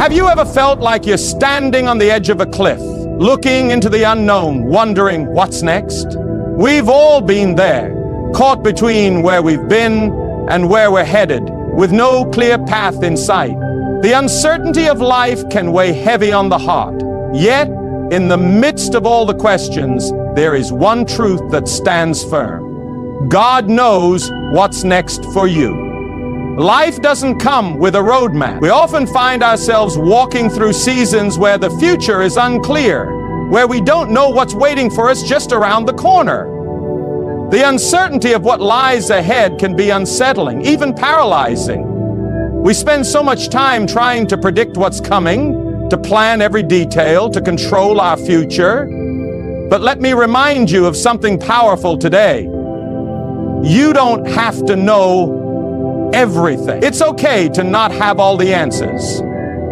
Have you ever felt like you're standing on the edge of a cliff, looking into the unknown, wondering what's next? We've all been there, caught between where we've been and where we're headed, with no clear path in sight. The uncertainty of life can weigh heavy on the heart. Yet, in the midst of all the questions, there is one truth that stands firm. God knows what's next for you. Life doesn't come with a roadmap. We often find ourselves walking through seasons where the future is unclear, where we don't know what's waiting for us just around the corner. The uncertainty of what lies ahead can be unsettling, even paralyzing. We spend so much time trying to predict what's coming, to plan every detail, to control our future. But let me remind you of something powerful today. You don't have to know everything. It's okay to not have all the answers.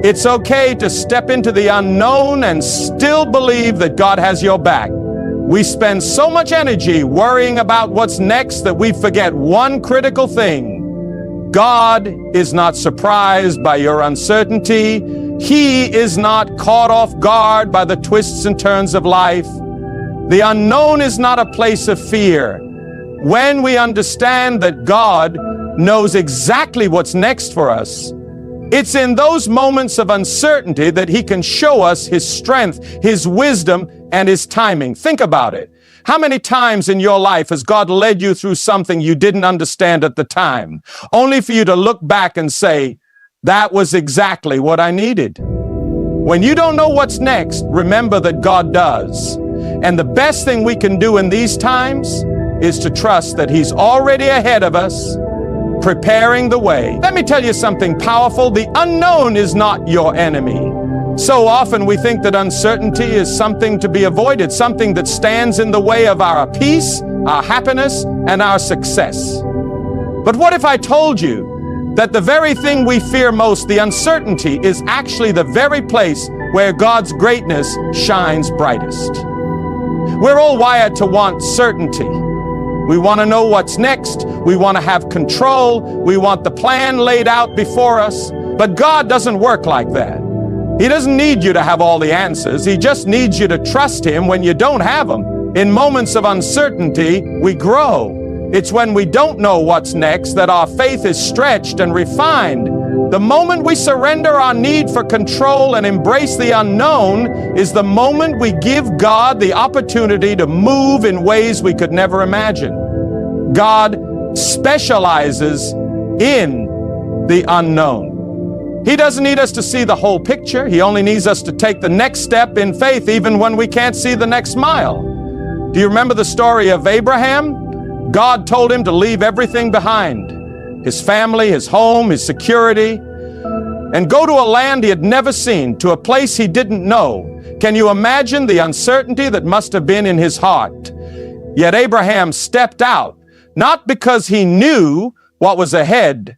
It's okay to step into the unknown and still believe that God has your back. We spend so much energy worrying about what's next that we forget one critical thing. God is not surprised by your uncertainty. He is not caught off guard by the twists and turns of life. The unknown is not a place of fear. When we understand that God knows exactly what's next for us, it's in those moments of uncertainty that He can show us His strength, His wisdom, and His timing. Think about it. How many times in your life has God led you through something you didn't understand at the time, only for you to look back and say, that was exactly what I needed? When you don't know what's next, remember that God does. And the best thing we can do in these times is to trust that He's already ahead of us, preparing the way. Let me tell you something powerful. The unknown is not your enemy. So often we think that uncertainty is something to be avoided, something that stands in the way of our peace, our happiness, and our success. But what if I told you that the very thing we fear most, the uncertainty, is actually the very place where God's greatness shines brightest? We're all wired to want certainty. We want to know what's next. We want to have control. We want the plan laid out before us. But God doesn't work like that. He doesn't need you to have all the answers. He just needs you to trust Him when you don't have them. In moments of uncertainty, we grow. It's when we don't know what's next that our faith is stretched and refined. The moment we surrender our need for control and embrace the unknown is the moment we give God the opportunity to move in ways we could never imagine. God specializes in the unknown. He doesn't need us to see the whole picture. He only needs us to take the next step in faith, even when we can't see the next mile. Do you remember the story of Abraham? God told him to leave everything behind. His family, his home, his security, and go to a land he had never seen, to a place he didn't know. Can you imagine the uncertainty that must have been in his heart? Yet Abraham stepped out, not because he knew what was ahead,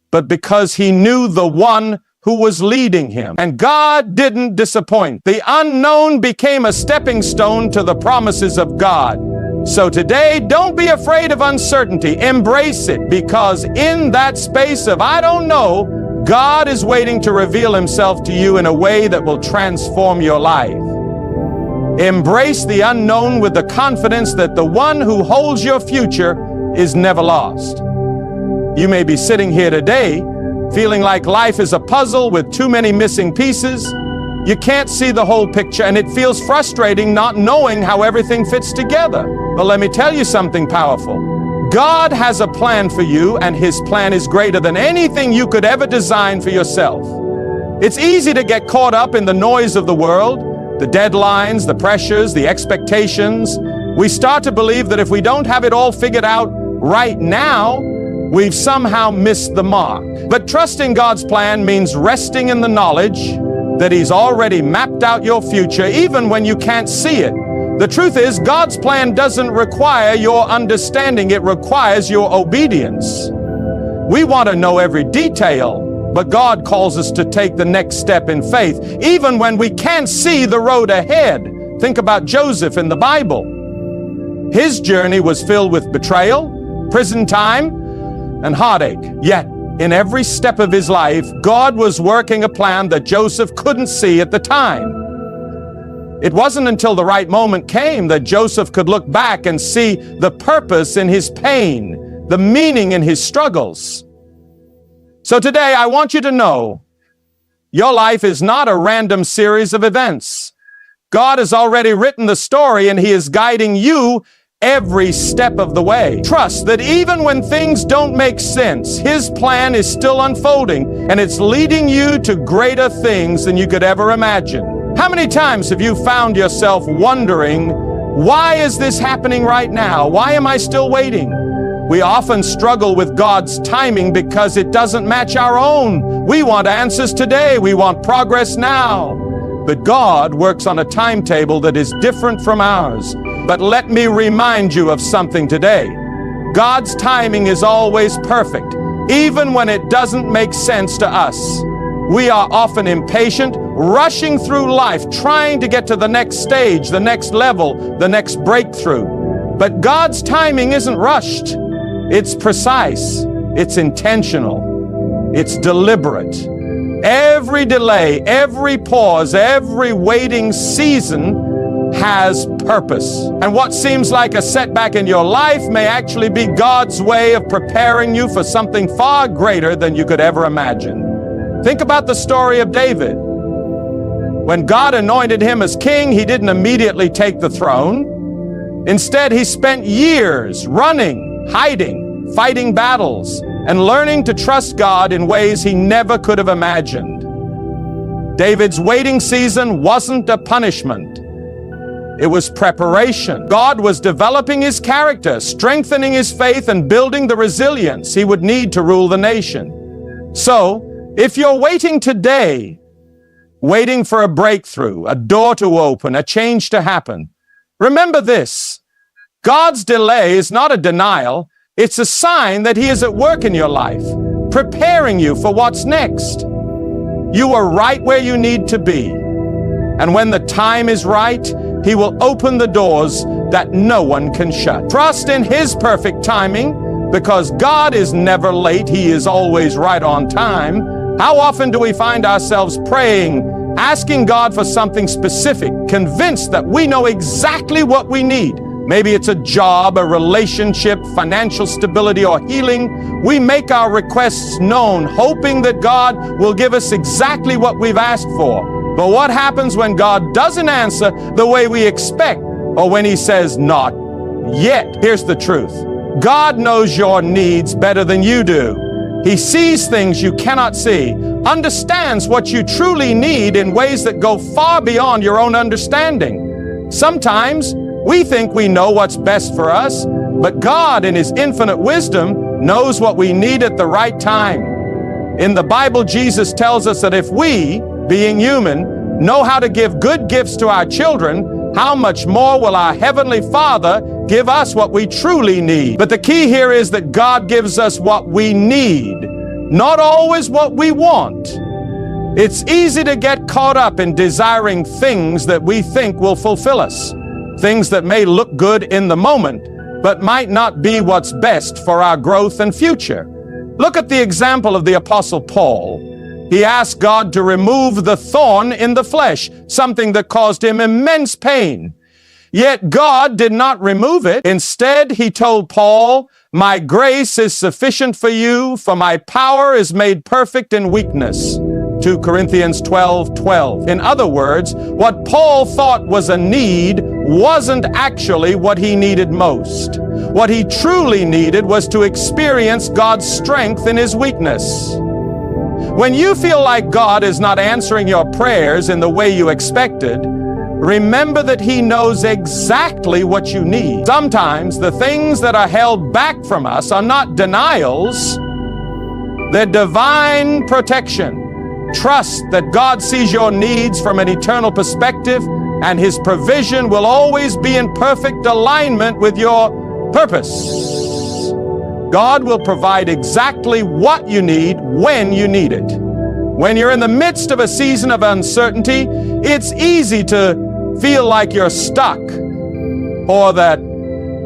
but because he knew the one who was leading him. And God didn't disappoint. The unknown became a stepping stone to the promises of God. So today, don't be afraid of uncertainty. Embrace it, because in that space of I don't know, God is waiting to reveal Himself to you in a way that will transform your life. Embrace the unknown with the confidence that the one who holds your future is never lost. You may be sitting here today feeling like life is a puzzle with too many missing pieces. You can't see the whole picture, and it feels frustrating not knowing how everything fits together. But let me tell you something powerful. God has a plan for you, and His plan is greater than anything you could ever design for yourself. It's easy to get caught up in the noise of the world, the deadlines, the pressures, the expectations. We start to believe that if we don't have it all figured out right now, we've somehow missed the mark. But trusting God's plan means resting in the knowledge that He's already mapped out your future, even when you can't see it. The truth is, God's plan doesn't require your understanding, it requires your obedience. We want to know every detail, but God calls us to take the next step in faith, even when we can't see the road ahead. Think about Joseph in the Bible. His journey was filled with betrayal, prison time, and heartache. Yet, In every step of his life, God was working a plan that Joseph couldn't see at the time. It wasn't until the right moment came that Joseph could look back and see the purpose in his pain, the meaning in his struggles. So today, I want you to know, your life is not a random series of events. God has already written the story, and he is guiding you every step of the way. Trust that even when things don't make sense, his plan is still unfolding, and it's leading you to greater things than you could ever imagine. How many times have you found yourself wondering, why is this happening right now? Why am I still waiting? We often struggle with God's timing because it doesn't match our own. We want answers today. We want progress now. But God works on a timetable that is different from ours. But let me remind you of something today. God's timing is always perfect, even when it doesn't make sense to us. We are often impatient, rushing through life, trying to get to the next stage, the next level, the next breakthrough. But God's timing isn't rushed. It's precise. It's intentional. It's deliberate. Every delay, every pause, every waiting season has purpose. And what seems like a setback in your life may actually be God's way of preparing you for something far greater than you could ever imagine. Think about the story of David. When God anointed him as king, he didn't immediately take the throne. Instead, he spent years running, hiding, fighting battles, and learning to trust God in ways he never could have imagined. David's waiting season wasn't a punishment. It was preparation. God was developing his character, strengthening his faith, and building the resilience he would need to rule the nation. So, if you're waiting today, waiting for a breakthrough, a door to open, a change to happen, remember this: God's delay is not a denial. It's a sign that he is at work in your life, preparing you for what's next. You are right where you need to be. And when the time is right, he will open the doors that no one can shut. Trust in his perfect timing, because God is never late. He is always right on time. How often do we find ourselves praying, asking God for something specific, convinced that we know exactly what we need? Maybe it's a job, a relationship, financial stability, or healing. We make our requests known, hoping that God will give us exactly what we've asked for. But what happens when God doesn't answer the way we expect, or when he says not yet? Here's the truth. God knows your needs better than you do. He sees things you cannot see, understands what you truly need in ways that go far beyond your own understanding. Sometimes we think we know what's best for us, but God, in his infinite wisdom, knows what we need at the right time. In the Bible, Jesus tells us that if we, being human, know how to give good gifts to our children, how much more will our Heavenly Father give us what we truly need? But the key here is that God gives us what we need, not always what we want. It's easy to get caught up in desiring things that we think will fulfill us, things that may look good in the moment, but might not be what's best for our growth and future. Look at the example of the Apostle Paul. He asked God to remove the thorn in the flesh, something that caused him immense pain. Yet God did not remove it. Instead, he told Paul, "My grace is sufficient for you, for my power is made perfect in weakness." 2 Corinthians 12:12. In other words, what Paul thought was a need wasn't actually what he needed most. What he truly needed was to experience God's strength in his weakness. When you feel like God is not answering your prayers in the way you expected, remember that he knows exactly what you need. Sometimes the things that are held back from us are not denials, they're divine protection. Trust that God sees your needs from an eternal perspective, and his provision will always be in perfect alignment with your purpose. God will provide exactly what you need when you need it. When you're in the midst of a season of uncertainty, it's easy to feel like you're stuck, or that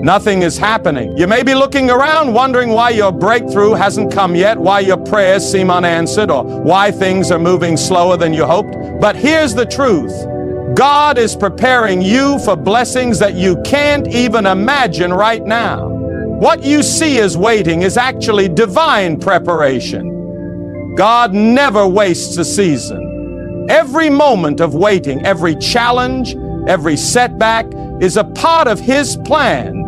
Nothing is happening. You may be looking around wondering why your breakthrough hasn't come yet, why your prayers seem unanswered, or why things are moving slower than you hoped. But here's the truth. God is preparing you for blessings that you can't even imagine right now. What you see as waiting is actually divine preparation. God never wastes a season. Every moment of waiting, every challenge, every setback is a part of His plan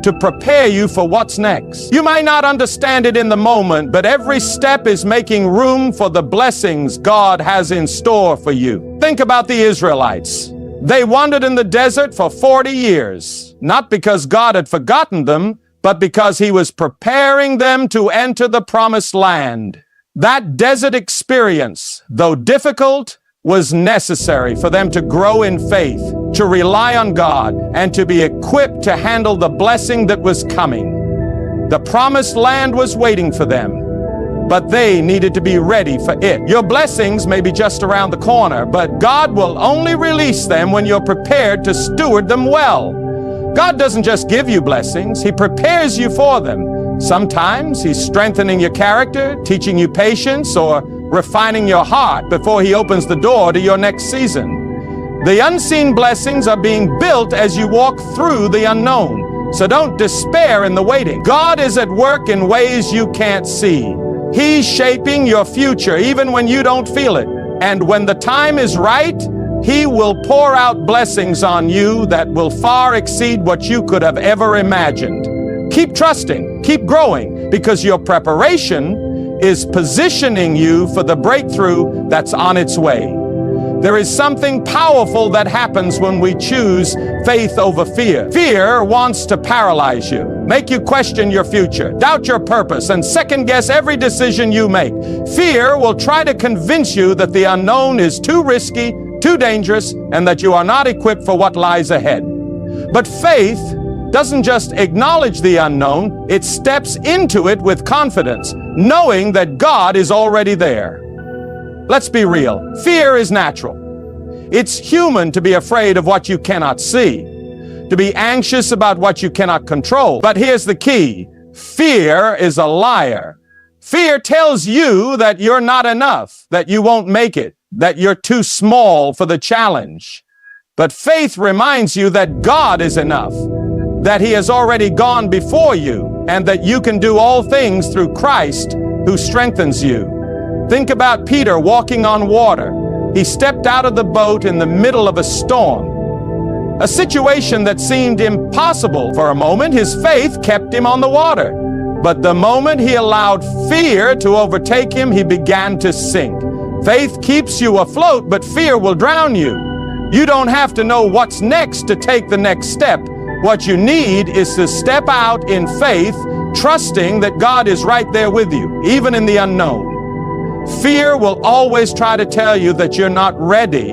to prepare you for what's next. You might not understand it in the moment, but every step is making room for the blessings God has in store for you. Think about the Israelites. They wandered in the desert for 40 years, not because God had forgotten them, but because He was preparing them to enter the promised land. That desert experience, though difficult, was necessary for them to grow in faith, to rely on God, and to be equipped to handle the blessing that was coming. The promised land was waiting for them, but they needed to be ready for it. Your blessings may be just around the corner, but God will only release them when you're prepared to steward them well. God doesn't just give you blessings, He prepares you for them. Sometimes He's strengthening your character, teaching you patience, or refining your heart before He opens the door to your next season. The unseen blessings are being built as you walk through the unknown. So don't despair in the waiting. God is at work in ways you can't see. He's shaping your future even when you don't feel it. And when the time is right, He will pour out blessings on you that will far exceed what you could have ever imagined. Keep trusting, keep growing, because your preparation is positioning you for the breakthrough that's on its way. There is something powerful that happens when we choose faith over fear. Fear wants to paralyze you, make you question your future, doubt your purpose, and second-guess every decision you make. Fear will try to convince you that the unknown is too risky, too dangerous, and that you are not equipped for what lies ahead. But faith doesn't just acknowledge the unknown, it steps into it with confidence, knowing that God is already there. Let's be real. Fear is natural. It's human to be afraid of what you cannot see, to be anxious about what you cannot control. But here's the key. Fear is a liar. Fear tells you that you're not enough, that you won't make it, that you're too small for the challenge. But faith reminds you that God is enough, that He has already gone before you, and that you can do all things through Christ who strengthens you. Think about Peter walking on water. He stepped out of the boat in the middle of a storm, a situation that seemed impossible. For a moment, his faith kept him on the water. But the moment he allowed fear to overtake him, he began to sink. Faith keeps you afloat, but fear will drown you. You don't have to know what's next to take the next step. What you need is to step out in faith, trusting that God is right there with you, even in the unknown. Fear will always try to tell you that you're not ready,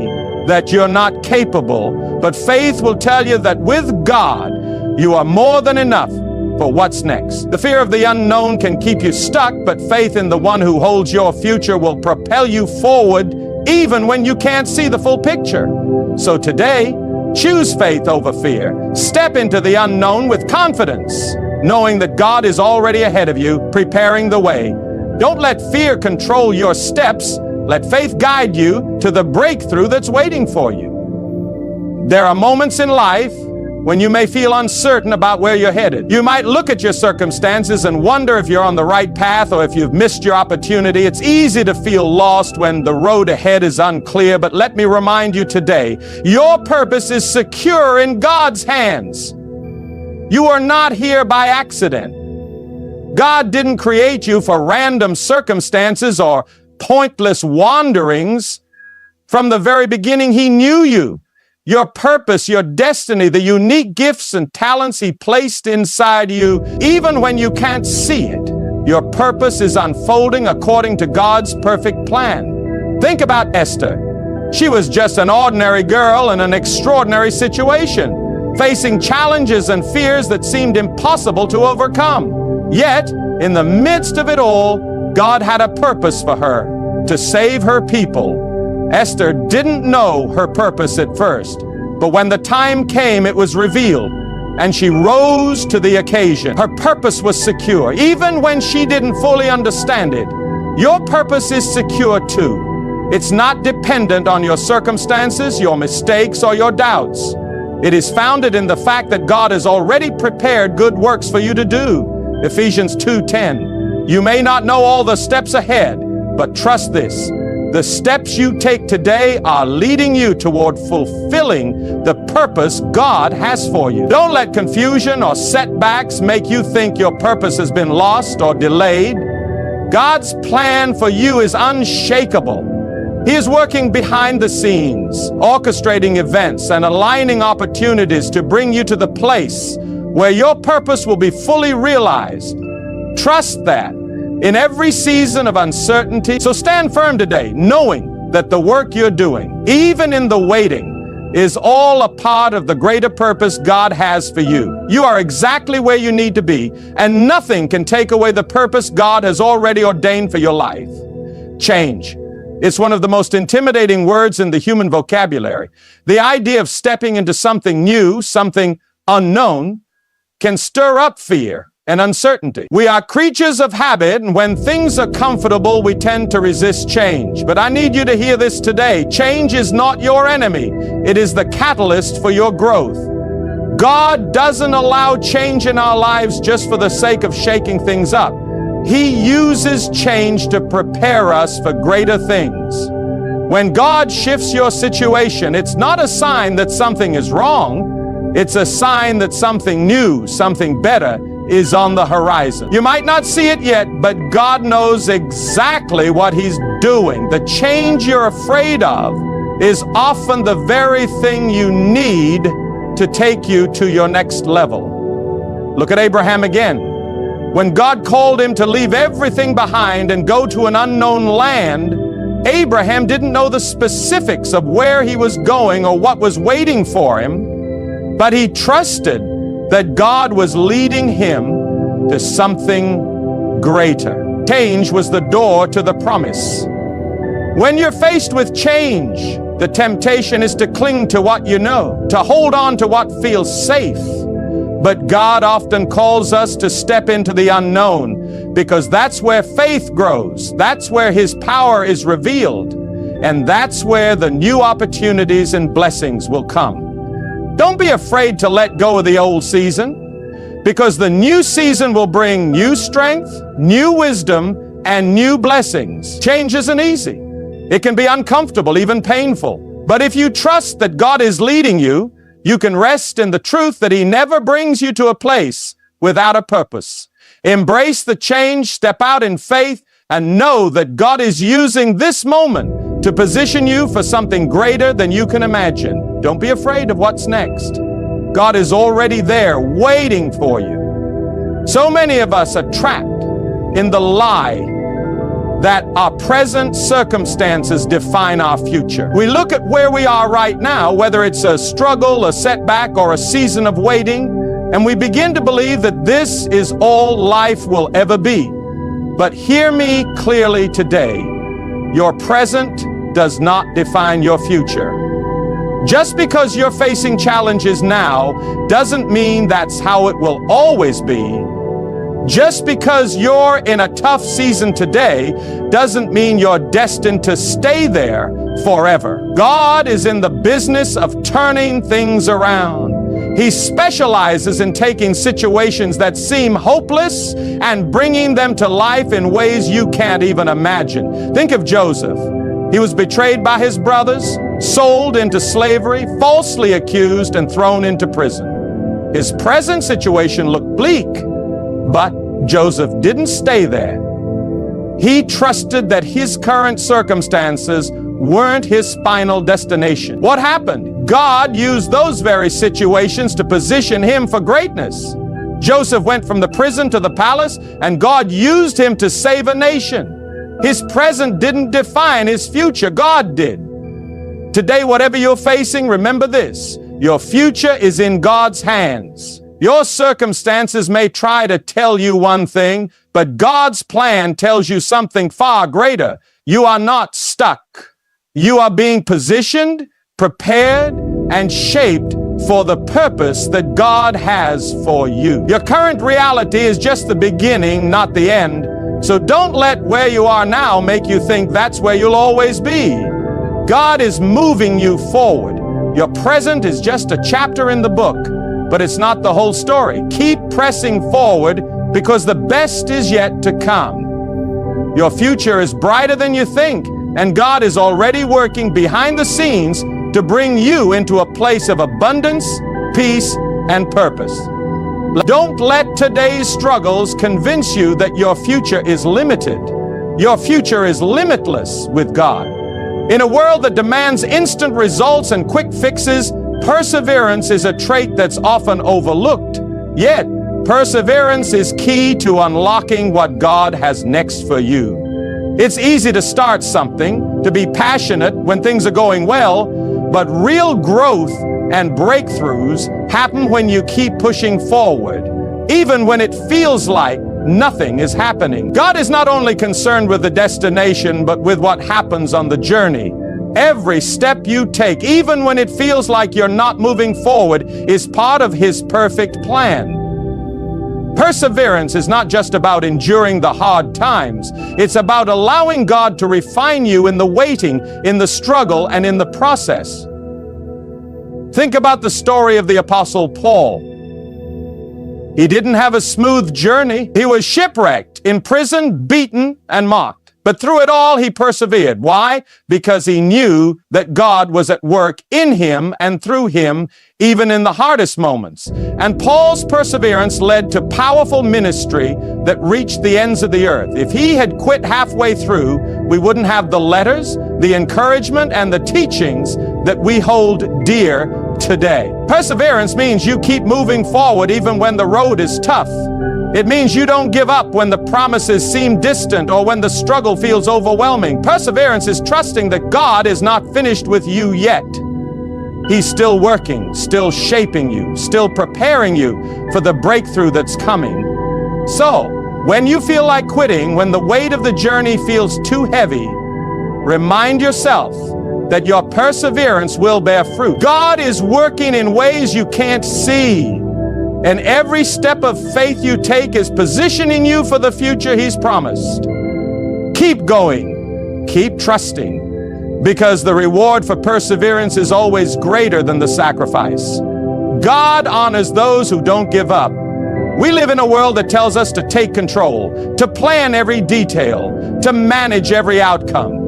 that you're not capable, but faith will tell you that with God, you are more than enough for what's next. The fear of the unknown can keep you stuck, but faith in the one who holds your future will propel you forward even when you can't see the full picture. So today, choose faith over fear. Step into the unknown with confidence, knowing that God is already ahead of you, preparing the way. Don't let fear control your steps. Let faith guide you to the breakthrough that's waiting for you. There are moments in life when you may feel uncertain about where you're headed. You might look at your circumstances and wonder if you're on the right path or if you've missed your opportunity. It's easy to feel lost when the road ahead is unclear, but let me remind you today, your purpose is secure in God's hands. You are not here by accident. God didn't create you for random circumstances or pointless wanderings. From the very beginning, He knew you. Your purpose, your destiny, the unique gifts and talents He placed inside you, even when you can't see it. Your purpose is unfolding according to God's perfect plan. Think about Esther. She was just an ordinary girl in an extraordinary situation, facing challenges and fears that seemed impossible to overcome. Yet, in the midst of it all, God had a purpose for her, to save her people. Esther didn't know her purpose at first, but when the time came, it was revealed. and she rose to the occasion. Her purpose was secure, even when she didn't fully understand it. Your purpose is secure too. It's not dependent on your circumstances, your mistakes, or your doubts. It is founded in the fact that God has already prepared good works for you to do. Ephesians 2:10. You may not know all the steps ahead, but trust this. The steps you take today are leading you toward fulfilling the purpose God has for you. Don't let confusion or setbacks make you think your purpose has been lost or delayed. God's plan for you is unshakable. He is working behind the scenes, orchestrating events and aligning opportunities to bring you to the place where your purpose will be fully realized. Trust that in every season of uncertainty. So stand firm today, knowing that the work you're doing, even in the waiting, is all a part of the greater purpose God has for you. You are exactly where you need to be, and nothing can take away the purpose God has already ordained for your life. Change. It's one of the most intimidating words in the human vocabulary. The idea of stepping into something new, something unknown, can stir up fear and uncertainty. We are creatures of habit, and when things are comfortable, we tend to resist change. But I need you to hear this today. Change is not your enemy. It is the catalyst for your growth. God doesn't allow change in our lives just for the sake of shaking things up. He uses change to prepare us for greater things. When God shifts your situation, it's not a sign that something is wrong. It's a sign that something new, something better is on the horizon. You might not see it yet, but God knows exactly what He's doing. The change you're afraid of is often the very thing you need to take you to your next level. Look at Abraham again. When God called him to leave everything behind and go to an unknown land, Abraham didn't know the specifics of where he was going or what was waiting for him, but he trusted that God was leading him to something greater. Change was the door to the promise. When you're faced with change, the temptation is to cling to what you know, to hold on to what feels safe. But God often calls us to step into the unknown, because that's where faith grows. That's where His power is revealed. And that's where the new opportunities and blessings will come. Don't be afraid to let go of the old season, because the new season will bring new strength, new wisdom, and new blessings. Change isn't easy. It can be uncomfortable, even painful. But if you trust that God is leading you, you can rest in the truth that He never brings you to a place without a purpose. Embrace the change, step out in faith, and know that God is using this moment to position you for something greater than you can imagine. Don't be afraid of what's next. God is already there waiting for you. So many of us are trapped in the lie that our present circumstances define our future. We look at where we are right now, whether it's a struggle, a setback, or a season of waiting, and we begin to believe that this is all life will ever be. But hear me clearly today. Your present does not define your future. Just because you're facing challenges now doesn't mean that's how it will always be. Just because you're in a tough season today doesn't mean you're destined to stay there forever. God is in the business of turning things around. He specializes in taking situations that seem hopeless and bringing them to life in ways you can't even imagine. Think of Joseph. He was betrayed by his brothers, sold into slavery, falsely accused, and thrown into prison. His present situation looked bleak, but Joseph didn't stay there. He trusted that his current circumstances weren't his final destination. What happened? God used those very situations to position him for greatness. Joseph went from the prison to the palace, and God used him to save a nation. His present didn't define his future. God did. Today, whatever you're facing, remember this: your future is in God's hands. Your circumstances may try to tell you one thing, but God's plan tells you something far greater. You are not stuck. You are being positioned, prepared, and shaped for the purpose that God has for you. Your current reality is just the beginning, not the end. So don't let where you are now make you think that's where you'll always be. God is moving you forward. Your present is just a chapter in the book, but it's not the whole story. Keep pressing forward because the best is yet to come. Your future is brighter than you think, and God is already working behind the scenes to bring you into a place of abundance, peace, and purpose. Don't let today's struggles convince you that your future is limited. Your future is limitless with God. In a world that demands instant results and quick fixes, perseverance is a trait that's often overlooked. Yet, perseverance is key to unlocking what God has next for you. It's easy to start something, to be passionate when things are going well, but real growth and breakthroughs happen when you keep pushing forward, even when it feels like nothing is happening. God is not only concerned with the destination, but with what happens on the journey. Every step you take, even when it feels like you're not moving forward, is part of His perfect plan. Perseverance is not just about enduring the hard times. It's about allowing God to refine you in the waiting, in the struggle, and in the process. Think about the story of the Apostle Paul. He didn't have a smooth journey. He was shipwrecked, imprisoned, beaten, and mocked. But through it all, he persevered. Why? Because he knew that God was at work in him and through him, even in the hardest moments. And Paul's perseverance led to powerful ministry that reached the ends of the earth. If he had quit halfway through, we wouldn't have the letters, the encouragement, and the teachings that we hold dear today. Perseverance means you keep moving forward even when the road is tough. It means you don't give up when the promises seem distant or when the struggle feels overwhelming. Perseverance is trusting that God is not finished with you yet. He's still working, still shaping you, still preparing you for the breakthrough that's coming. So, when you feel like quitting, when the weight of the journey feels too heavy, remind yourself that your perseverance will bear fruit. God is working in ways you can't see. And every step of faith you take is positioning you for the future He's promised. Keep going, keep trusting, because the reward for perseverance is always greater than the sacrifice. God honors those who don't give up. We live in a world that tells us to take control, to plan every detail, to manage every outcome.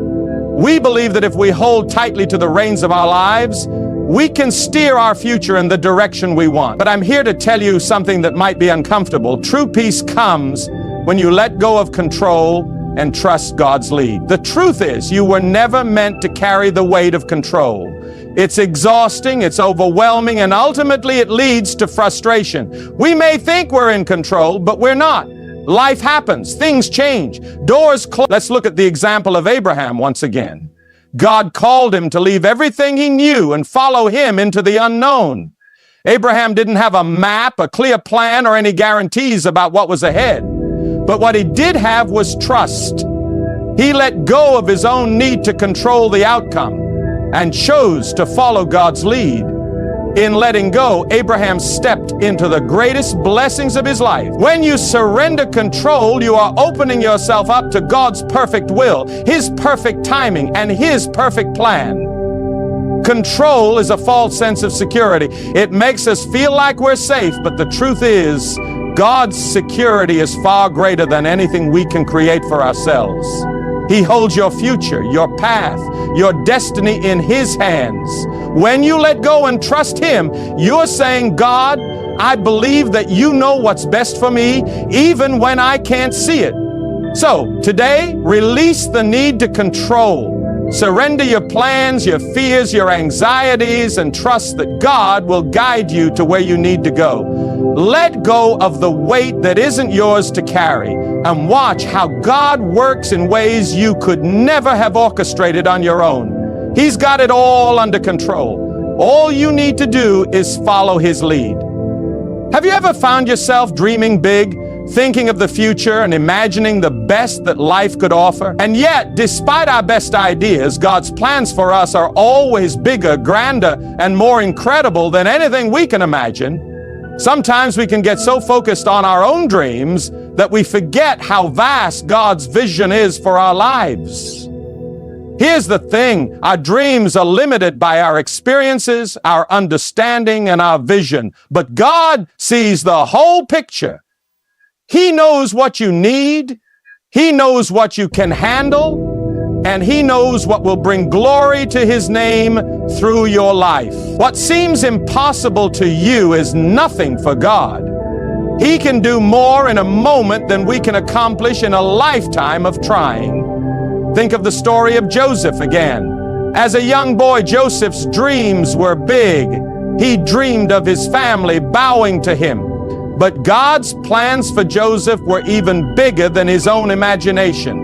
We believe that if we hold tightly to the reins of our lives, we can steer our future in the direction we want. But I'm here to tell you something that might be uncomfortable. True peace comes when you let go of control and trust God's lead. The truth is, you were never meant to carry the weight of control. It's exhausting, it's overwhelming, and ultimately it leads to frustration. We may think we're in control, but we're not. Life happens, things change, doors close. Let's look at the example of Abraham once again. God called him to leave everything he knew and follow him into the unknown. Abraham didn't have a map, a clear plan, or any guarantees about what was ahead. But what he did have was trust. He let go of his own need to control the outcome and chose to follow God's lead. In letting go, Abraham stepped into the greatest blessings of his life. When you surrender control, you are opening yourself up to God's perfect will, His perfect timing, and His perfect plan. Control is a false sense of security. It makes us feel like we're safe, but the truth is, God's security is far greater than anything we can create for ourselves. He holds your future, your path, your destiny in His hands. When you let go and trust Him, you're saying, God, I believe that You know what's best for me, even when I can't see it. So, today, release the need to control. Surrender your plans, your fears, your anxieties, and trust that God will guide you to where you need to go. Let go of the weight that isn't yours to carry and watch how God works in ways you could never have orchestrated on your own. He's got it all under control. All you need to do is follow His lead. Have you ever found yourself dreaming big, thinking of the future and imagining the best that life could offer. And yet, despite our best ideas, God's plans for us are always bigger, grander, and more incredible than anything we can imagine. Sometimes we can get so focused on our own dreams that we forget how vast God's vision is for our lives. Here's the thing, our dreams are limited by our experiences, our understanding, and our vision. But God sees the whole picture. He knows what you need, He knows what you can handle, and He knows what will bring glory to His name through your life. What seems impossible to you is nothing for God. He can do more in a moment than we can accomplish in a lifetime of trying. Think of the story of Joseph again. As a young boy, Joseph's dreams were big. He dreamed of his family bowing to him. But God's plans for Joseph were even bigger than his own imagination.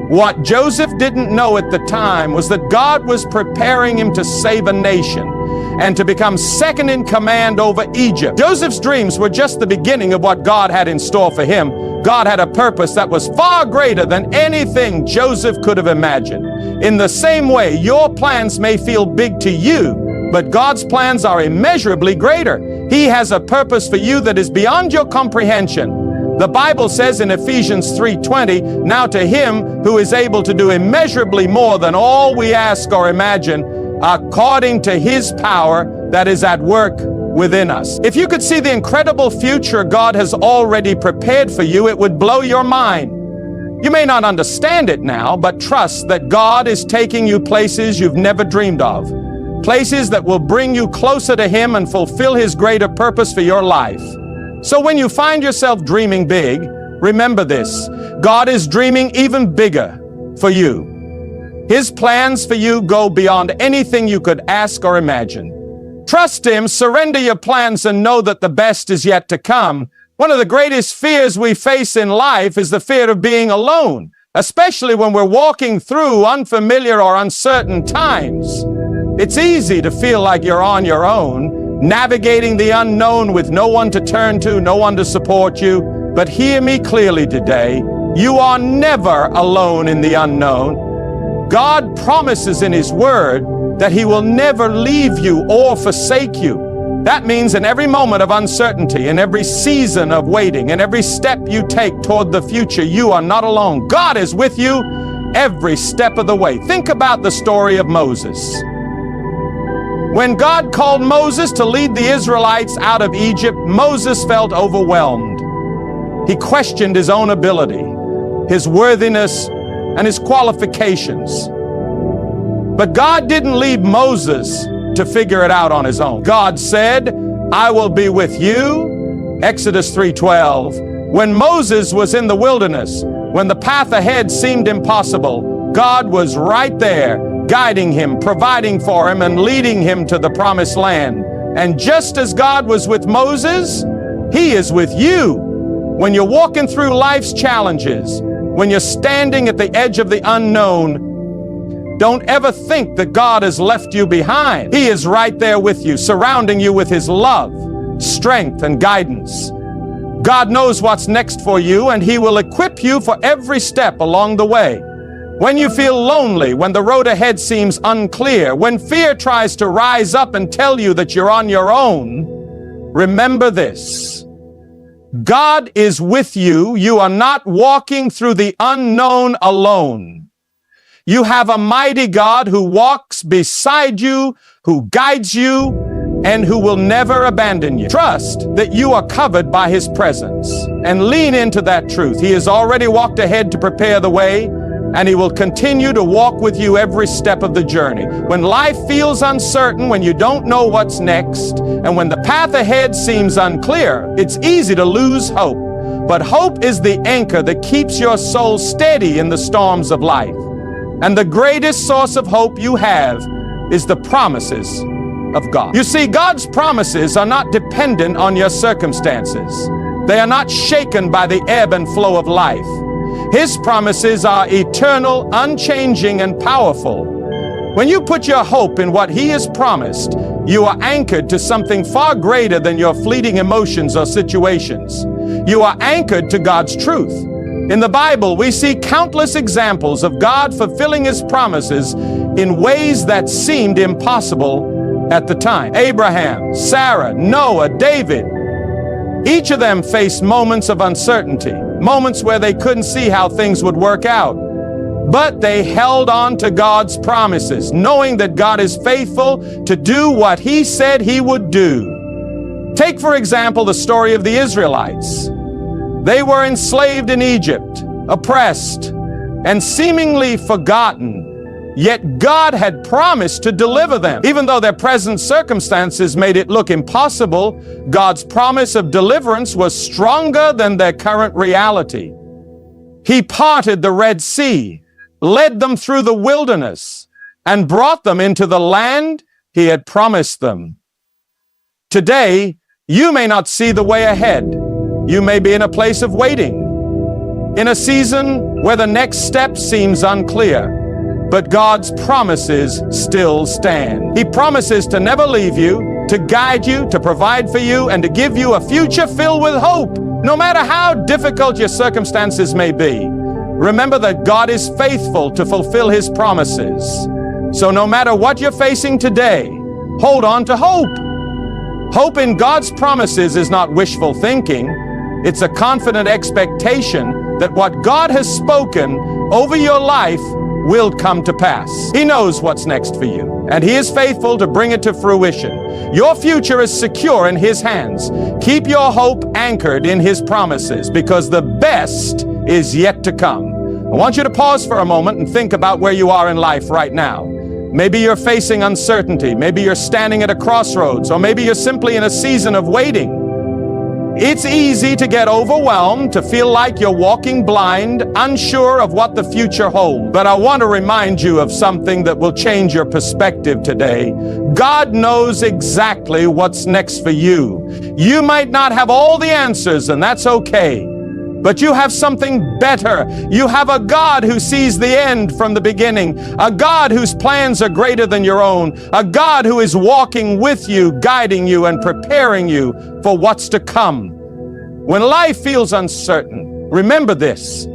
What Joseph didn't know at the time was that God was preparing him to save a nation and to become second in command over Egypt. Joseph's dreams were just the beginning of what God had in store for him. God had a purpose that was far greater than anything Joseph could have imagined. In the same way, your plans may feel big to you, but God's plans are immeasurably greater. He has a purpose for you that is beyond your comprehension. The Bible says in Ephesians 3:20, "Now to Him who is able to do immeasurably more than all we ask or imagine, according to His power that is at work within us." If you could see the incredible future God has already prepared for you, it would blow your mind. You may not understand it now, but trust that God is taking you places you've never dreamed of. Places that will bring you closer to Him and fulfill His greater purpose for your life. So when you find yourself dreaming big, remember this: God is dreaming even bigger for you. His plans for you go beyond anything you could ask or imagine. Trust Him, surrender your plans, and know that the best is yet to come. One of the greatest fears we face in life is the fear of being alone, especially when we're walking through unfamiliar or uncertain times. It's easy to feel like you're on your own, navigating the unknown with no one to turn to, no one to support you. But hear me clearly today, you are never alone in the unknown. God promises in His Word that He will never leave you or forsake you. That means in every moment of uncertainty, in every season of waiting, in every step you take toward the future, you are not alone. God is with you every step of the way. Think about the story of Moses. When God called Moses to lead the Israelites out of Egypt, Moses felt overwhelmed. He questioned his own ability, his worthiness, and his qualifications. But God didn't leave Moses to figure it out on his own. God said, "I will be with you." Exodus 3:12. When Moses was in the wilderness, when the path ahead seemed impossible, God was right there, guiding him, providing for him, and leading him to the promised land. And just as God was with Moses, He is with you. When you're walking through life's challenges, when you're standing at the edge of the unknown, don't ever think that God has left you behind. He is right there with you, surrounding you with His love, strength, and guidance. God knows what's next for you, and He will equip you for every step along the way. When you feel lonely, when the road ahead seems unclear, when fear tries to rise up and tell you that you're on your own, remember this: God is with you. You are not walking through the unknown alone. You have a mighty God who walks beside you, who guides you, and who will never abandon you. Trust that you are covered by His presence and lean into that truth. He has already walked ahead to prepare the way, and He will continue to walk with you every step of the journey. When life feels uncertain, when you don't know what's next, and when the path ahead seems unclear, it's easy to lose hope. But hope is the anchor that keeps your soul steady in the storms of life. And the greatest source of hope you have is the promises of God. You see, God's promises are not dependent on your circumstances. They are not shaken by the ebb and flow of life. His promises are eternal, unchanging, and powerful. When you put your hope in what He has promised, you are anchored to something far greater than your fleeting emotions or situations. You are anchored to God's truth. In the Bible, we see countless examples of God fulfilling His promises in ways that seemed impossible at the time. Abraham, Sarah, Noah, David, each of them faced moments of uncertainty, moments where they couldn't see how things would work out. But they held on to God's promises, knowing that God is faithful to do what He said He would do. Take, for example, the story of the Israelites. They were enslaved in Egypt, oppressed, and seemingly forgotten, yet God had promised to deliver them. Even though their present circumstances made it look impossible, God's promise of deliverance was stronger than their current reality. He parted the Red Sea, led them through the wilderness, and brought them into the land He had promised them. Today, you may not see the way ahead. You may be in a place of waiting, in a season where the next step seems unclear, but God's promises still stand. He promises to never leave you, to guide you, to provide for you, and to give you a future filled with hope. No matter how difficult your circumstances may be, remember that God is faithful to fulfill His promises. So no matter what you're facing today, hold on to hope. Hope in God's promises is not wishful thinking. It's a confident expectation that what God has spoken over your life will come to pass. He knows what's next for you, and He is faithful to bring it to fruition. Your future is secure in His hands. Keep your hope anchored in His promises, because the best is yet to come. I want you to pause for a moment and think about where you are in life right now. Maybe you're facing uncertainty. Maybe you're standing at a crossroads, or maybe you're simply in a season of waiting. It's easy to get overwhelmed, to feel like you're walking blind, unsure of what the future holds. But I want to remind you of something that will change your perspective today. God knows exactly what's next for you. You might not have all the answers, and that's okay. But you have something better. You have a God who sees the end from the beginning, a God whose plans are greater than your own, a God who is walking with you, guiding you, and preparing you for what's to come. When life feels uncertain, remember this: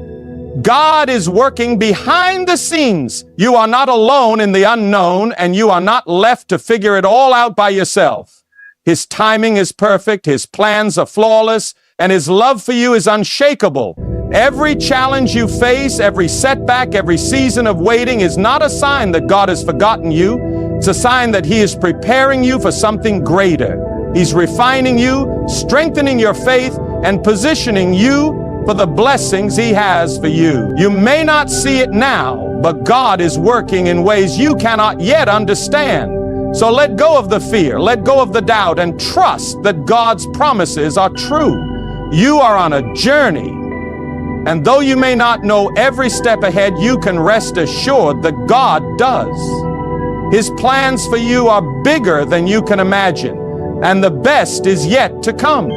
God is working behind the scenes. You are not alone in the unknown, and you are not left to figure it all out by yourself. His timing is perfect, His plans are flawless, and His love for you is unshakable. Every challenge you face, every setback, every season of waiting is not a sign that God has forgotten you. It's a sign that He is preparing you for something greater. He's refining you, strengthening your faith, and positioning you for the blessings He has for you. You may not see it now, but God is working in ways you cannot yet understand. So let go of the fear, let go of the doubt, and trust that God's promises are true. You are on a journey, and though you may not know every step ahead, you can rest assured that God does. His plans for you are bigger than you can imagine, and the best is yet to come.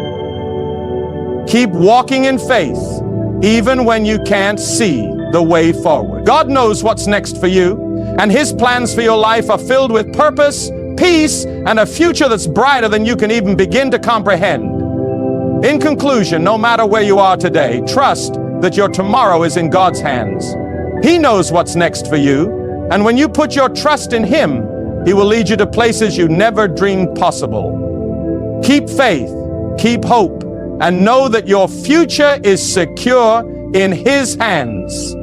Keep walking in faith, even when you can't see the way forward. God knows what's next for you, and His plans for your life are filled with purpose, peace, and a future that's brighter than you can even begin to comprehend. In conclusion, no matter where you are today, trust that your tomorrow is in God's hands. He knows what's next for you, and when you put your trust in Him, He will lead you to places you never dreamed possible. Keep faith, keep hope, and know that your future is secure in His hands.